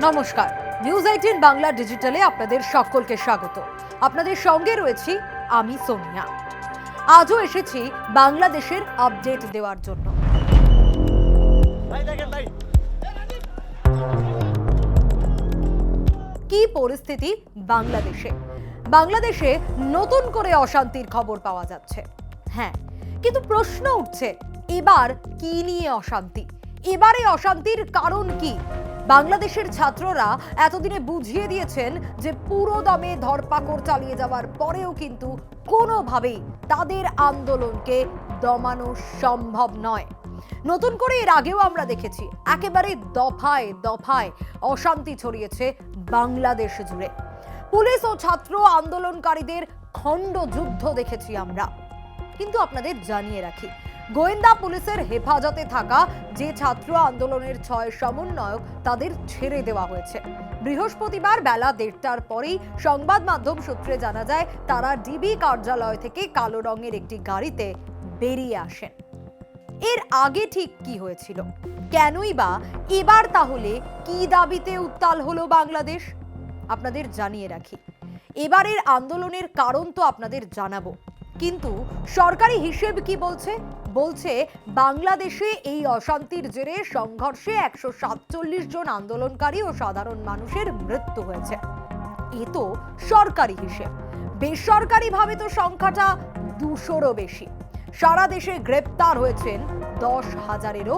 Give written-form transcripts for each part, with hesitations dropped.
নমস্কার, নিউজ 18 বাংলা ডিজিটালে আপনাদের সকলকে স্বাগত। আপনাদের সঙ্গে রয়েছি আমি সোনিয়া। আজও এসেছি বাংলাদেশের আপডেট দেওয়ার জন্য। কি পরিস্থিতি বাংলাদেশে? বাংলাদেশে নতুন করে অশান্তির খবর পাওয়া যাচ্ছে। হ্যাঁ, কিন্তু প্রশ্ন উঠছে, এবার কি নিয়ে অশান্তি? এবারে অশান্তির কারণ কি? বাংলাদেশের ছাত্ররা এতদিনে বুঝিয়ে দিয়েছেন যে পুরো দমে ধরপাকড় চালিয়ে যাওয়ার পরেও কিন্তু কোনোভাবেই তাদের আন্দোলনকে দমানো সম্ভব নয়। নতুন করে এর আগেও আমরা দেখেছি একেবারে দফায় দফায় অশান্তি ছড়িয়েছে বাংলাদেশ জুড়ে। পুলিশ ও ছাত্র আন্দোলনকারীদের খণ্ড যুদ্ধ দেখেছি আমরা। কিন্তু আপনাদের জানিয়ে রাখি, গোয়েন্দা পুলিশের হেফাজতে থাকা যে ছাত্র আন্দোলনের 6 সমন্বয়ক তাদের ছেড়ে দেওয়া হয়েছে। বৃহস্পতিবার বেলা 1:30টার পরেই সংবাদ মাধ্যম সূত্রে জানা যায় তারা ডিবি কার্যালয় থেকে কালো রঙের একটি গাড়িতে বেরিয়ে আসেন। এর আগে ঠিক কি হয়েছিল? কেনই বা এবার তাহলে কি দাবিতে উত্তাল হলো বাংলাদেশ? আপনাদের জানিয়ে রাখি, এবারের আন্দোলনের কারণ তো আপনাদের জানাবো, কিন্তু সরকারি হিসেব কি বলছে বাংলাদেশে এই অশান্তির জেরে সংঘর্ষে 147 জন আন্দোলনকারী ও সাধারণ মানুষের মৃত্যু হয়েছে। এ তো সরকারি হিসেব। বেসরকারিভাবে তো সংখ্যাটা 200-রও বেশি। সারা দেশে গ্রেপ্তার হয়েছেন 10,000-এরও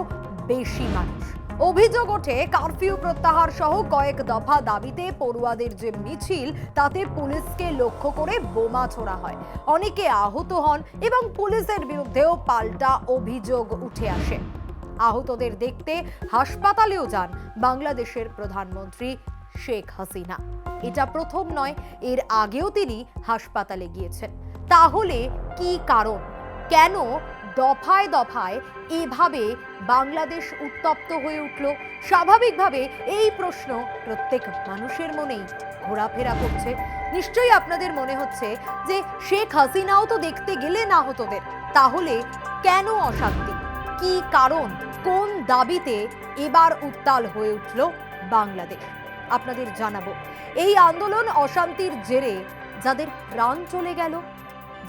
বেশি মানুষ। অভিযোগ ওঠে কারফিউ প্রত্যাহার সহ কয়েক দফা দাবিতে পড়ুয়াদের যে মিছিল, তাতে পুলিশকে লক্ষ্য করে বোমা ছোড়া হয়। অনেকে আহত হন এবং পুলিশের বিরুদ্ধেও পাল্টা অভিযোগ উঠে আসে। আহতদের দেখতে হাসপাতালেও যান বাংলাদেশের প্রধানমন্ত্রী শেখ হাসিনা। এটা প্রথম নয়, এর আগেও তিনি হাসপাতালে গিয়েছেন। তাহলে কি কারণ? কেন দফায় দফায় এভাবে বাংলাদেশ উত্তপ্ত হয়ে উঠল? স্বাভাবিকভাবে এই প্রশ্ন প্রত্যেক মানুষের মনেই ঘোরাফেরা করছে। নিশ্চয়ই আপনাদের মনে হচ্ছে যে শেখ হাসিনাও তো দেখতে গেলেন আহতদের, তাহলে কেন অশান্তি? কি কারণ? কোন দাবিতে এবার উত্তাল হয়ে উঠল বাংলাদেশ? আপনাদের জানাবো। এই আন্দোলন অশান্তির জেরে যাদের প্রাণ চলে গেল,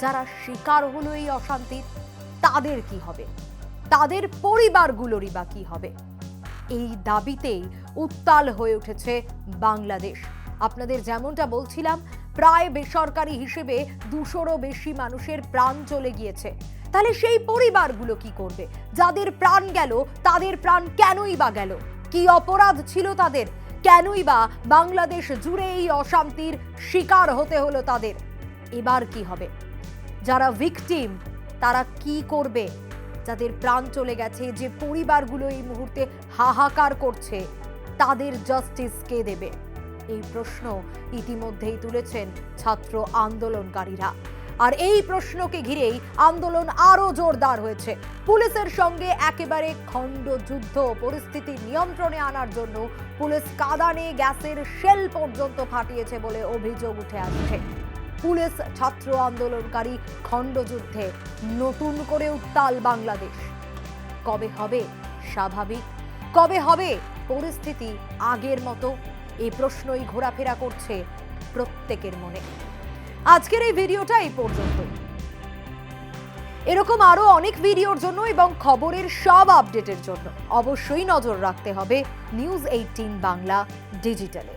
যারা শিকার হলো এই অশান্তির, তাদের কি হবে? তাদের পরিবারগুলোরই বা কি হবে? এই দাবিতেই উত্তাল হয়ে উঠেছে বাংলাদেশ। আপনাদের যেমনটা বলছিলাম, প্রায় বেসরকারি হিসেবে 200-রও বেশি মানুষের প্রাণ চলে গিয়েছে। তাহলে সেই পরিবারগুলো কি করবে? যাদের প্রাণ গেল, তাদের প্রাণ কেনই বা গেল? কি অপরাধ ছিল তাদের? কেনই বা বাংলাদেশ জুড়ে এই অশান্তির শিকার হতে হলো তাদের? এবার কি হবে? যারা ভিকটিম তারা কি করবে? যাদের প্রাণ চলে গেছে, যে পরিবারগুলো এই মুহূর্তে হাহাকার করছে, তাদের জাস্টিস কে দেবে? এই প্রশ্ন ইতিমধ্যেই তুলেছেন ছাত্র আন্দোলনকারীরা। আর এই প্রশ্নকে ঘিরেই আন্দোলন আরো জোরদার হয়েছে। পুলিশের সঙ্গে একেবারে খণ্ডযুদ্ধ। পরিস্থিতি নিয়ন্ত্রণে আনার জন্য পুলিশ কাঁদানে গ্যাসের শেল পর্যন্ত ফাটিয়েছে বলে অভিযোগ উঠে আসছে। পুলিশ ছাত্র আন্দোলনকারী খণ্ডযুদ্ধে নতুন করে উত্তাল বাংলাদেশ। কবে হবে স্বাভাবিক? কবে হবে পরিস্থিতি আগের মতো? এই প্রশ্নই ঘোরাফেরা করছে প্রত্যেকের মনে। আজকের এই ভিডিওটা এই পর্যন্ত। এরকম আরো অনেক ভিডিওর জন্য এবং খবরের সব আপডেটের জন্য অবশ্যই নজর রাখতে হবে নিউজ 18 বাংলা ডিজিটালে।